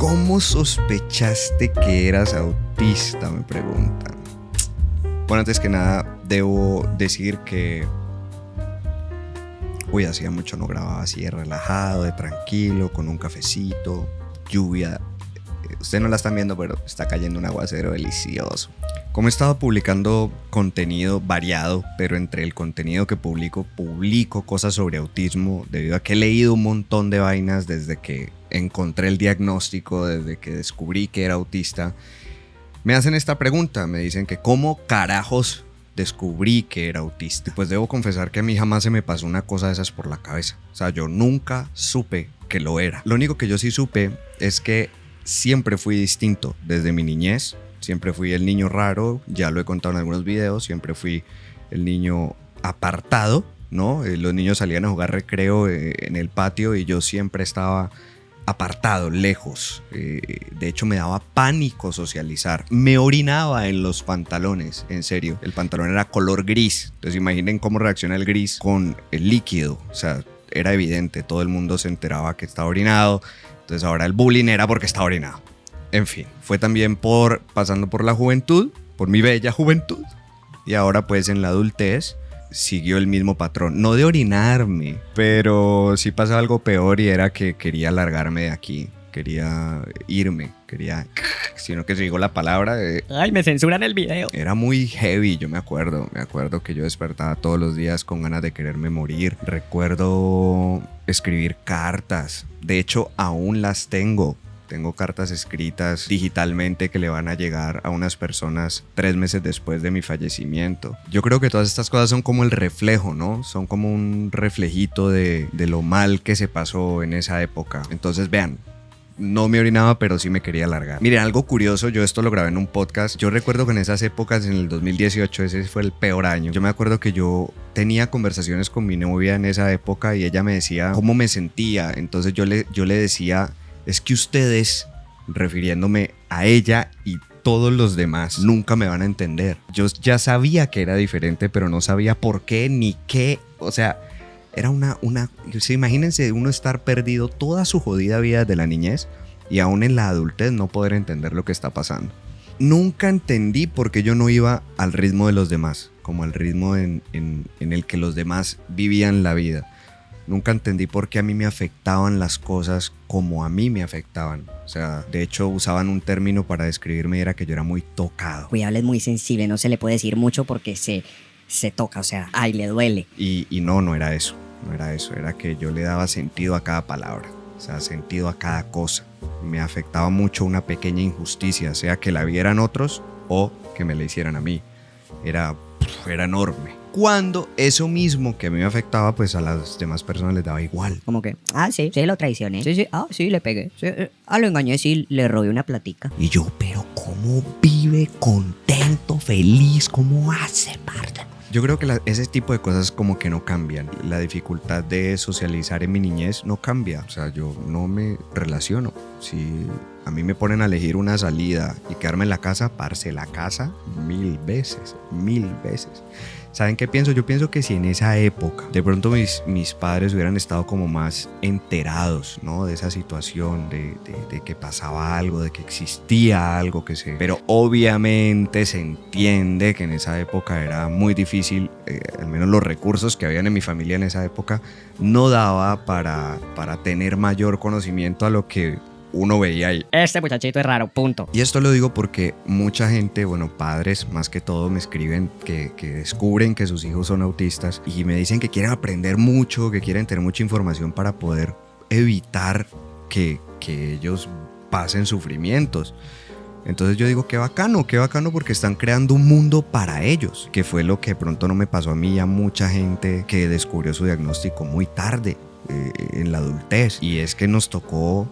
¿Cómo sospechaste que eras autista? Me preguntan. Bueno, antes que nada, debo decir que hacía mucho no grababa así de relajado, de tranquilo, con un cafecito, lluvia. Ustedes no la están viendo, pero está cayendo un aguacero delicioso. Como he estado publicando contenido variado, pero entre el contenido que publico cosas sobre autismo, debido a que he leído un montón de vainas desde que encontré el diagnóstico, desde que descubrí que era autista. Me hacen esta pregunta, me dicen que ¿cómo carajos descubrí que era autista? Pues debo confesar que a mí jamás se me pasó una cosa de esas por la cabeza. O sea, yo nunca supe que lo era. Lo único que yo sí supe es que siempre fui distinto desde mi niñez. Siempre fui el niño raro, ya lo he contado en algunos videos. Siempre fui el niño apartado, ¿no? Los niños salían a jugar recreo en el patio y yo siempre estaba apartado, lejos. De hecho, me daba pánico socializar. Me orinaba en los pantalones, en serio. El pantalón era color gris. Entonces imaginen cómo reacciona el gris con el líquido. O sea, era evidente. Todo el mundo se enteraba que estaba orinado. Entonces ahora el bullying era porque estaba orinado. En fin, fue también pasando por la juventud, por mi bella juventud. Y ahora pues en la adultez siguió el mismo patrón. No de orinarme, pero sí pasaba algo peor y era que quería largarme de aquí. Quería irme, sino que si digo la palabra... ¡Ay, me censuran el video! Era muy heavy, yo me acuerdo que yo despertaba todos los días con ganas de quererme morir. Recuerdo escribir cartas, de hecho aún las tengo. Tengo cartas escritas digitalmente que le van a llegar a unas personas 3 meses después de mi fallecimiento. Yo creo que todas estas cosas son como el reflejo, ¿no? Son como un reflejito de lo mal que se pasó en esa época. Entonces vean, no me orinaba, pero sí me quería largar. Miren, algo curioso, yo esto lo grabé en un podcast. Yo recuerdo que en esas épocas, en el 2018, ese fue el peor año. Yo me acuerdo que yo tenía conversaciones con mi novia en esa época y ella me decía cómo me sentía. Entonces yo le decía... Es que ustedes, refiriéndome a ella y todos los demás, nunca me van a entender. Yo ya sabía que era diferente, pero no sabía por qué ni qué. O sea, era imagínense uno estar perdido toda su jodida vida de la niñez y aún en la adultez no poder entender lo que está pasando. Nunca entendí por qué yo no iba al ritmo de los demás, como al ritmo en el que los demás vivían la vida. Nunca entendí por qué a mí me afectaban las cosas como a mí me afectaban. O sea, de hecho usaban un término para describirme y era que yo era muy tocado. Cuidado, es muy sensible, no se le puede decir mucho porque se toca, o sea, ay, le duele. Y no era eso, era que yo le daba sentido a cada palabra, o sea, sentido a cada cosa. Me afectaba mucho una pequeña injusticia, sea que la vieran otros o que me la hicieran a mí. Era enorme. Cuando eso mismo que a mí me afectaba, pues a las demás personas les daba igual. Como que, sí, lo traicioné. Sí, sí, le pegué. Sí, lo engañé, sí, le robé una platica. Y yo, pero ¿cómo vive contento, feliz? ¿Cómo hace, parte? Yo creo que ese tipo de cosas como que no cambian. La dificultad de socializar en mi niñez no cambia. O sea, yo no me relaciono. Si a mí me ponen a elegir una salida y quedarme en la casa, parce, la casa 1000 veces. ¿Saben qué pienso? Yo pienso que si en esa época de pronto mis padres hubieran estado como más enterados, ¿no? De esa situación, de que pasaba algo, de que existía algo Pero obviamente se entiende que en esa época era muy difícil, al menos los recursos que habían en mi familia en esa época no daba para tener mayor conocimiento a lo que uno veía ahí. Este muchachito es raro, punto. Y esto lo digo porque mucha gente, padres más que todo, me escriben que descubren que sus hijos son autistas y me dicen que quieren aprender mucho, que quieren tener mucha información para poder evitar que ellos pasen sufrimientos. Entonces yo digo, qué bacano porque están creando un mundo para ellos, que fue lo que de pronto no me pasó a mí y a mucha gente que descubrió su diagnóstico muy tarde, en la adultez. Y es que nos tocó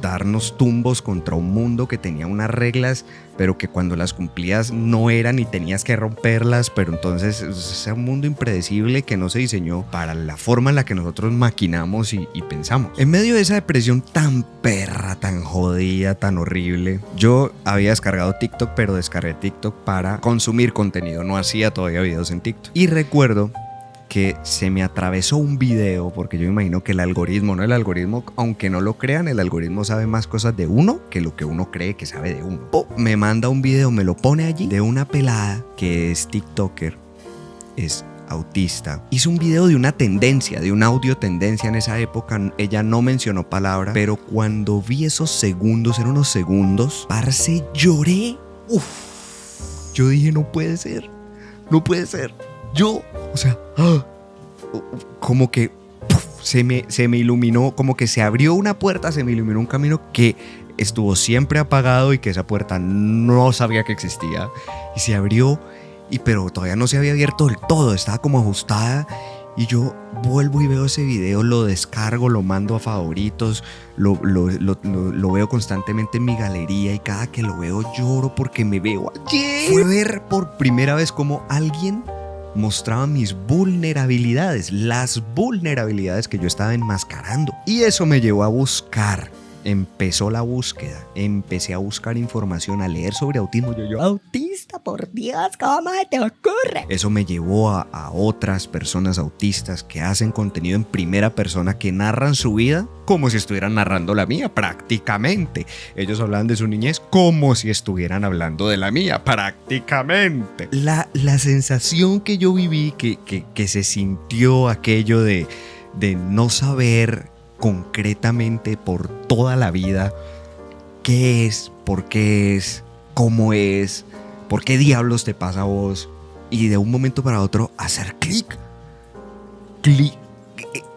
darnos tumbos contra un mundo que tenía unas reglas, pero que cuando las cumplías no eran y tenías que romperlas, pero entonces es un mundo impredecible que no se diseñó para la forma en la que nosotros maquinamos y pensamos. En medio de esa depresión tan perra, tan jodida, tan horrible, yo había descargado TikTok, pero descargué TikTok para consumir contenido, no hacía todavía videos en TikTok. Y recuerdo que se me atravesó un video, porque yo me imagino que el algoritmo, ¿no? El algoritmo, aunque no lo crean, el algoritmo sabe más cosas de uno que lo que uno cree que sabe de uno. Me manda un video, me lo pone allí, de una pelada que es TikToker, es autista. Hizo un video de una tendencia, de una audio tendencia en esa época. Ella no mencionó palabra, pero cuando vi esos segundos, eran unos segundos, parce, lloré. Uf. Yo dije, no puede ser. No puede ser. Yo, o sea, como que se me iluminó, como que se abrió una puerta, se me iluminó un camino que estuvo siempre apagado y que esa puerta no sabía que existía. Y se abrió, pero todavía no se había abierto del todo, estaba como ajustada. Y yo vuelvo y veo ese video, lo descargo, lo mando a favoritos, lo veo constantemente en mi galería y cada que lo veo lloro porque me veo allí. Fue ver por primera vez cómo alguien mostraba mis vulnerabilidades, las vulnerabilidades que yo estaba enmascarando. Y eso me llevó a buscar. Empezó la búsqueda, empecé a buscar información, a leer sobre autismo. Yo, autista, por Dios, ¿cómo te ocurre? Eso me llevó a otras personas autistas que hacen contenido en primera persona, que narran su vida como si estuvieran narrando la mía, prácticamente. Ellos hablan de su niñez como si estuvieran hablando de la mía, prácticamente. La sensación que yo viví, que se sintió aquello de no saber concretamente por toda la vida qué es, por qué es, cómo es, por qué diablos te pasa a vos, y de un momento para otro hacer clic,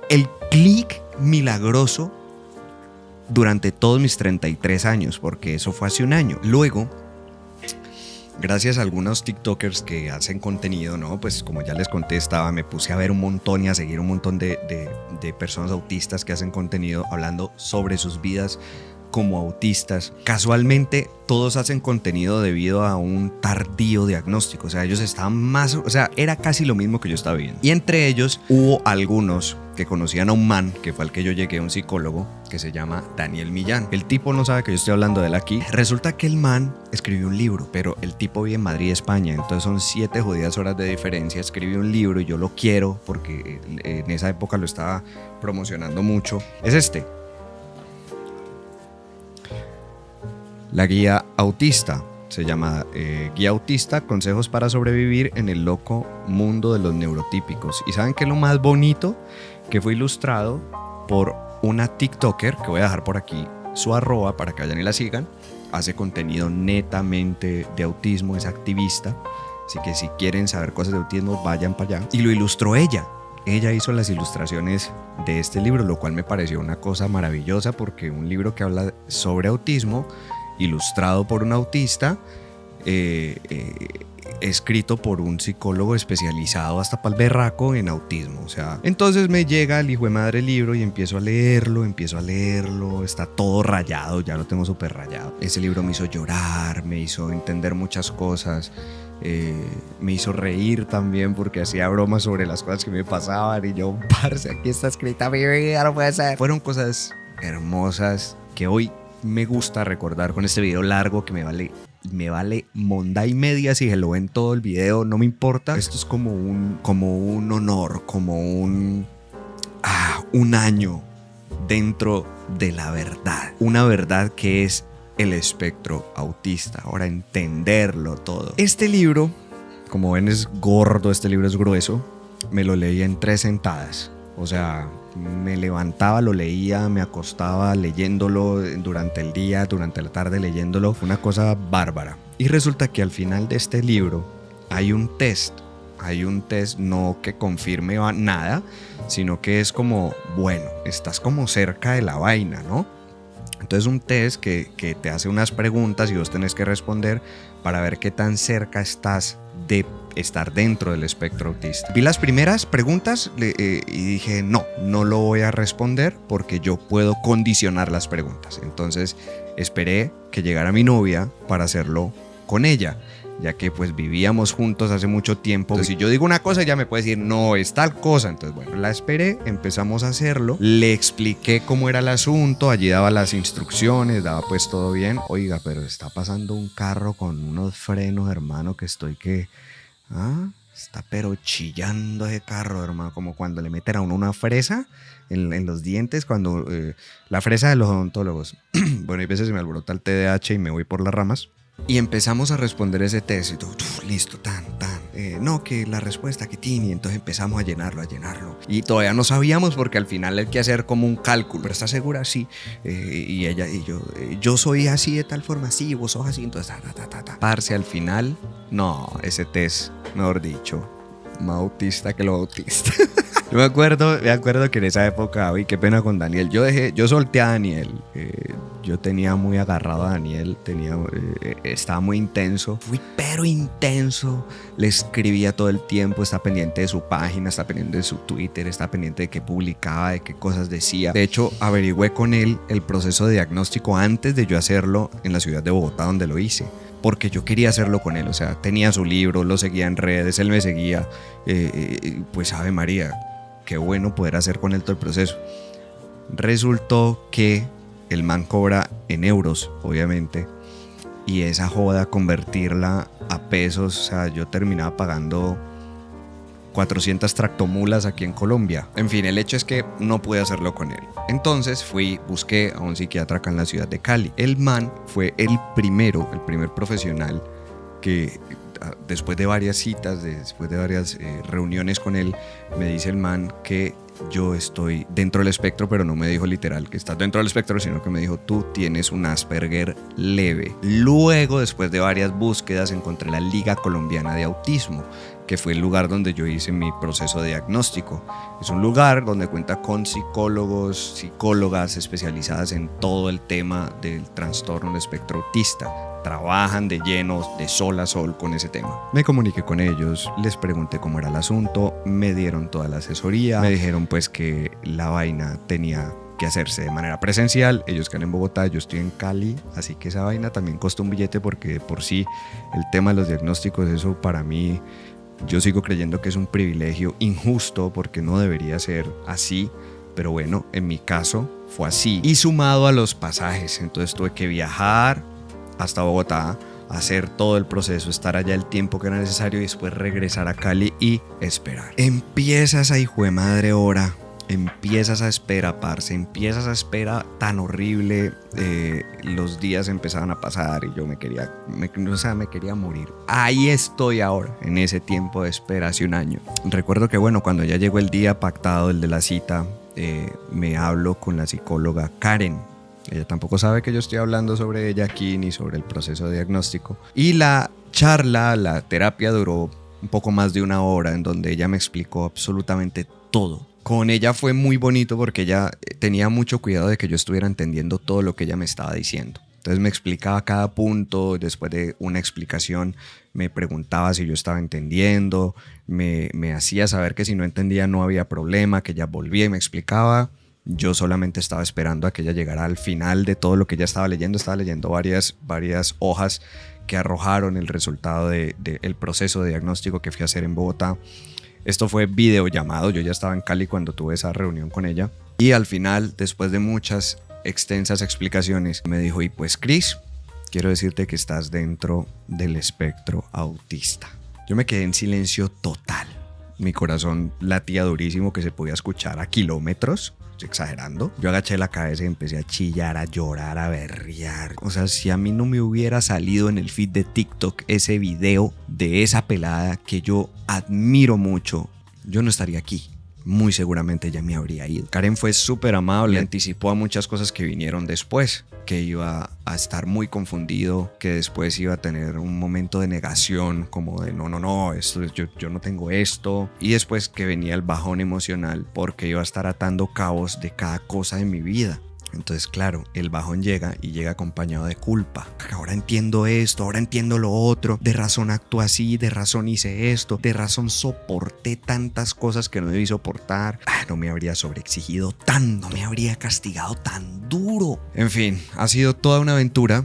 el clic milagroso durante todos mis 33 años, porque eso fue hace un año. Luego, gracias a algunos TikTokers que hacen contenido, ¿no? Pues como ya les conté, me puse a ver un montón y a seguir un montón de personas autistas que hacen contenido hablando sobre sus vidas como autistas. Casualmente, todos hacen contenido debido a un tardío diagnóstico. O sea, ellos estaban más... O sea, era casi lo mismo que yo estaba viendo. Y entre ellos hubo algunos que conocían a un man, que fue al que yo llegué, un psicólogo, que se llama Daniel Millán. El tipo no sabe que yo estoy hablando de él aquí. Resulta que el man escribió un libro, pero el tipo vive en Madrid, España, entonces son 7 jodidas horas de diferencia. Escribió un libro y yo lo quiero porque en esa época lo estaba promocionando mucho. Es este. La guía autista. Se llama Guía Autista, consejos para sobrevivir en el loco mundo de los neurotípicos. ¿Y saben qué es lo más bonito? Que fue ilustrado por una TikToker, que voy a dejar por aquí su @, para que vayan y la sigan. Hace contenido netamente de autismo, es activista. Así que si quieren saber cosas de autismo, vayan para allá. Y lo ilustró ella. Ella hizo las ilustraciones de este libro, lo cual me pareció una cosa maravillosa, porque un libro que habla sobre autismo, ilustrado por un autista, escrito por un psicólogo especializado hasta pa'l berraco en autismo. O sea, entonces me llega el hijo de madre libro y empiezo a leerlo, está todo rayado, ya lo tengo súper rayado. Ese libro me hizo llorar, me hizo entender muchas cosas, me hizo reír también porque hacía bromas sobre las cosas que me pasaban y yo, parce, aquí está escrita mi vida, no puede ser. Fueron cosas hermosas que hoy me gusta recordar con este video largo que me vale monda y media si se lo ven todo el video, no me importa. Esto es como un honor, como un año dentro de la verdad, una verdad que es el espectro autista. Ahora entenderlo todo. Este libro, como ven, es gordo, este libro es grueso, me lo leí en 3 sentadas. O sea, me levantaba, lo leía, me acostaba leyéndolo durante el día, durante la tarde leyéndolo. Fue una cosa bárbara. Y resulta que al final de este libro hay un test no que confirme nada, sino que es como, bueno, estás como cerca de la vaina, ¿no? Entonces un test que te hace unas preguntas y vos tenés que responder para ver qué tan cerca estás de estar dentro del espectro autista. Vi las primeras preguntas y dije, no lo voy a responder porque yo puedo condicionar las preguntas. Entonces esperé que llegara mi novia para hacerlo con ella, ya que pues vivíamos juntos hace mucho tiempo. Entonces, si yo digo una cosa, ella me puede decir, no, es tal cosa. Entonces, bueno, la esperé, empezamos a hacerlo, le expliqué cómo era el asunto, allí daba las instrucciones, daba pues todo bien. Oiga, pero está pasando un carro con unos frenos, hermano, que estoy que... Está pero chillando ese carro, hermano, como cuando le meten a uno una fresa en los dientes, cuando la fresa de los odontólogos. Bueno, hay veces se me alborota el TDAH y me voy por las ramas. Y empezamos a responder ese test y todo, listo, no, que la respuesta que tiene, y entonces empezamos a llenarlo. Y todavía no sabíamos porque al final hay que hacer como un cálculo. ¿Pero estás segura? Sí. Y ella y yo soy así de tal forma, sí, vos sos así, entonces Parce, al final, no, ese test, mejor dicho, más autista que lo autista. Yo me acuerdo que en esa época, uy, qué pena con Daniel. Yo solté a Daniel. Yo tenía muy agarrado a Daniel. Estaba muy intenso. Fui pero intenso. Le escribía todo el tiempo. Está pendiente de su página, está pendiente de su Twitter, está pendiente de qué publicaba, de qué cosas decía. De hecho, averigüé con él el proceso de diagnóstico antes de yo hacerlo en la ciudad de Bogotá, donde lo hice. Porque yo quería hacerlo con él. O sea, tenía su libro, lo seguía en redes, él me seguía. Pues Ave María, qué bueno poder hacer con él todo el proceso. Resultó que el man cobra en euros, obviamente, y esa joda convertirla a pesos, o sea, yo terminaba pagando 400 tractomulas aquí en Colombia. En fin, el hecho es que no pude hacerlo con él. Entonces busqué a un psiquiatra acá en la ciudad de Cali. El man fue el primer profesional que después de varias citas, después de varias reuniones con él, me dice el man que yo estoy dentro del espectro, pero no me dijo literal que estás dentro del espectro, sino que me dijo tú tienes un Asperger leve. Luego, después de varias búsquedas, encontré la Liga Colombiana de Autismo, que fue el lugar donde yo hice mi proceso de diagnóstico. Es un lugar donde cuenta con psicólogos, psicólogas especializadas en todo el tema del trastorno del espectro autista. Trabajan de lleno, de sol a sol con ese tema. Me comuniqué con ellos, les pregunté cómo era el asunto, me dieron toda la asesoría, me dijeron pues que la vaina tenía que hacerse de manera presencial. Ellos quedan en Bogotá, yo estoy en Cali, así que esa vaina también costó un billete porque de por sí el tema de los diagnósticos, eso para mí, yo sigo creyendo que es un privilegio injusto porque no debería ser así, pero bueno, en mi caso fue así. Y sumado a los pasajes, entonces tuve que viajar hasta Bogotá, hacer todo el proceso, estar allá el tiempo que era necesario y después regresar a Cali y esperar. Empieza esa hijuemadre hora, empiezas a espera, parce, empiezas a espera tan horrible. Los días empezaban a pasar y yo me quería morir. Ahí estoy ahora, en ese tiempo de espera hace un año. Recuerdo que bueno, cuando ya llegó el día pactado, el de la cita, me hablo con la psicóloga Karen. Ella tampoco sabe que yo estoy hablando sobre ella aquí ni sobre el proceso de diagnóstico. Y la charla, la terapia duró un poco más de una hora en donde ella me explicó absolutamente todo. Con ella fue muy bonito porque ella tenía mucho cuidado de que yo estuviera entendiendo todo lo que ella me estaba diciendo. Entonces me explicaba cada punto, después de una explicación me preguntaba si yo estaba entendiendo, me hacía saber que si no entendía no había problema, que ella volvía y me explicaba. Yo solamente estaba esperando a que ella llegara al final de todo lo que ella estaba leyendo. Estaba leyendo varias hojas que arrojaron el resultado del proceso de diagnóstico que fui a hacer en Bogotá. Esto fue videollamado, yo ya estaba en Cali cuando tuve esa reunión con ella. Y al final, después de muchas extensas explicaciones, me dijo, y pues Chris, quiero decirte que estás dentro del espectro autista. Yo me quedé en silencio total. Mi corazón latía durísimo, que se podía escuchar a kilómetros. Estoy exagerando. Yo agaché la cabeza y empecé a chillar, a llorar, a berrear. O sea, si a mí no me hubiera salido en el feed de TikTok ese video de esa pelada que yo admiro mucho, yo no estaría aquí. Muy seguramente ya me habría ido. Karen fue súper amable, anticipó a muchas cosas que vinieron después, que iba a estar muy confundido, que después iba a tener un momento de negación, como de no, esto, yo no tengo esto, y después que venía el bajón emocional porque iba a estar atando cabos de cada cosa de mi vida. Entonces, claro, el bajón llega y llega acompañado de culpa. Ahora entiendo esto, ahora entiendo lo otro. De razón actúo así, de razón hice esto, de razón soporté tantas cosas que no debí soportar. No me habría sobreexigido tanto, no me habría castigado tan duro. En fin, ha sido toda una aventura.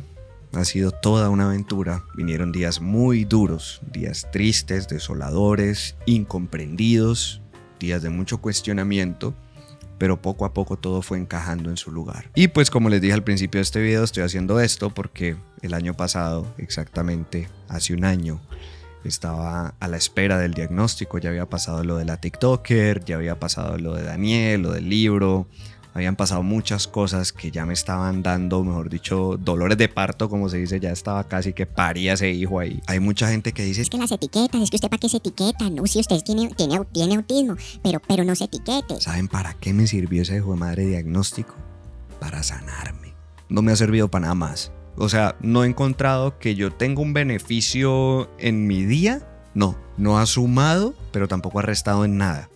Vinieron días muy duros, días tristes, desoladores, incomprendidos, días de mucho cuestionamiento. Pero poco a poco todo fue encajando en su lugar. Y pues como les dije al principio de este video, estoy haciendo esto porque el año pasado, exactamente hace un año, Estaba a la espera del diagnóstico, ya había pasado lo de la TikToker, ya había pasado lo de Daniel, lo del libro. Habían pasado muchas cosas que ya me estaban dando, mejor dicho, dolores de parto, como se dice, ya estaba casi que paría ese hijo ahí. Hay mucha gente que dice, Es que las etiquetas, es que usted para qué se etiqueta, no, si usted tiene autismo, pero no se etiquete. ¿saben para qué me sirvió ese hijo de madre diagnóstico? Para sanarme. No me ha servido para nada más. O sea, no he encontrado que yo tenga un beneficio en mi día. No ha sumado, pero tampoco ha restado en nada.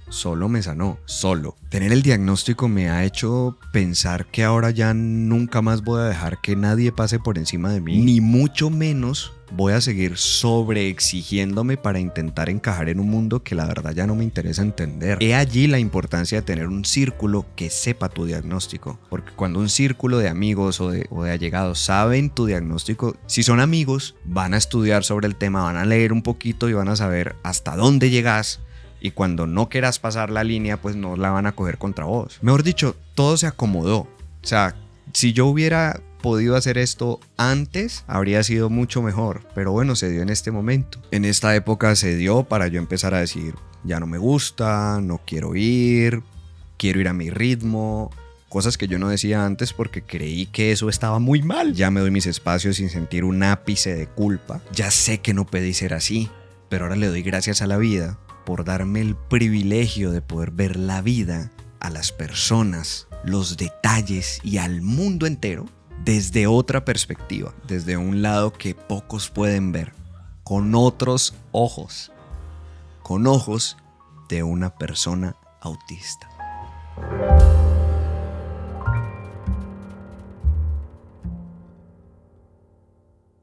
Solo me sanó, solo. Tener el diagnóstico me ha hecho pensar que ahora ya nunca más voy a dejar que nadie pase por encima de mí, ni mucho menos voy a seguir sobreexigiéndome para intentar encajar en un mundo que la verdad ya no me interesa entender. He allí la importancia de tener un círculo que sepa tu diagnóstico, porque cuando un círculo de amigos o de allegados saben tu diagnóstico, si son amigos, van a estudiar sobre el tema, van a leer un poquito y van a saber hasta dónde llegas. Y cuando no quieras pasar la línea, pues no la van a coger contra vos. Mejor dicho, todo se acomodó. O sea, si yo hubiera podido hacer esto antes, habría sido mucho mejor. Pero bueno, se dio en este momento. En esta época se dio para yo empezar a decir, ya no me gusta, no quiero ir a mi ritmo. Cosas que yo no decía antes porque creí que eso estaba muy mal. Ya me doy mis espacios sin sentir un ápice de culpa. Ya sé que no pedí ser así, pero ahora le doy gracias a la vida por darme el privilegio de poder ver la vida, a las personas, los detalles y al mundo entero desde otra perspectiva, desde un lado que pocos pueden ver, con otros ojos, con ojos de una persona autista.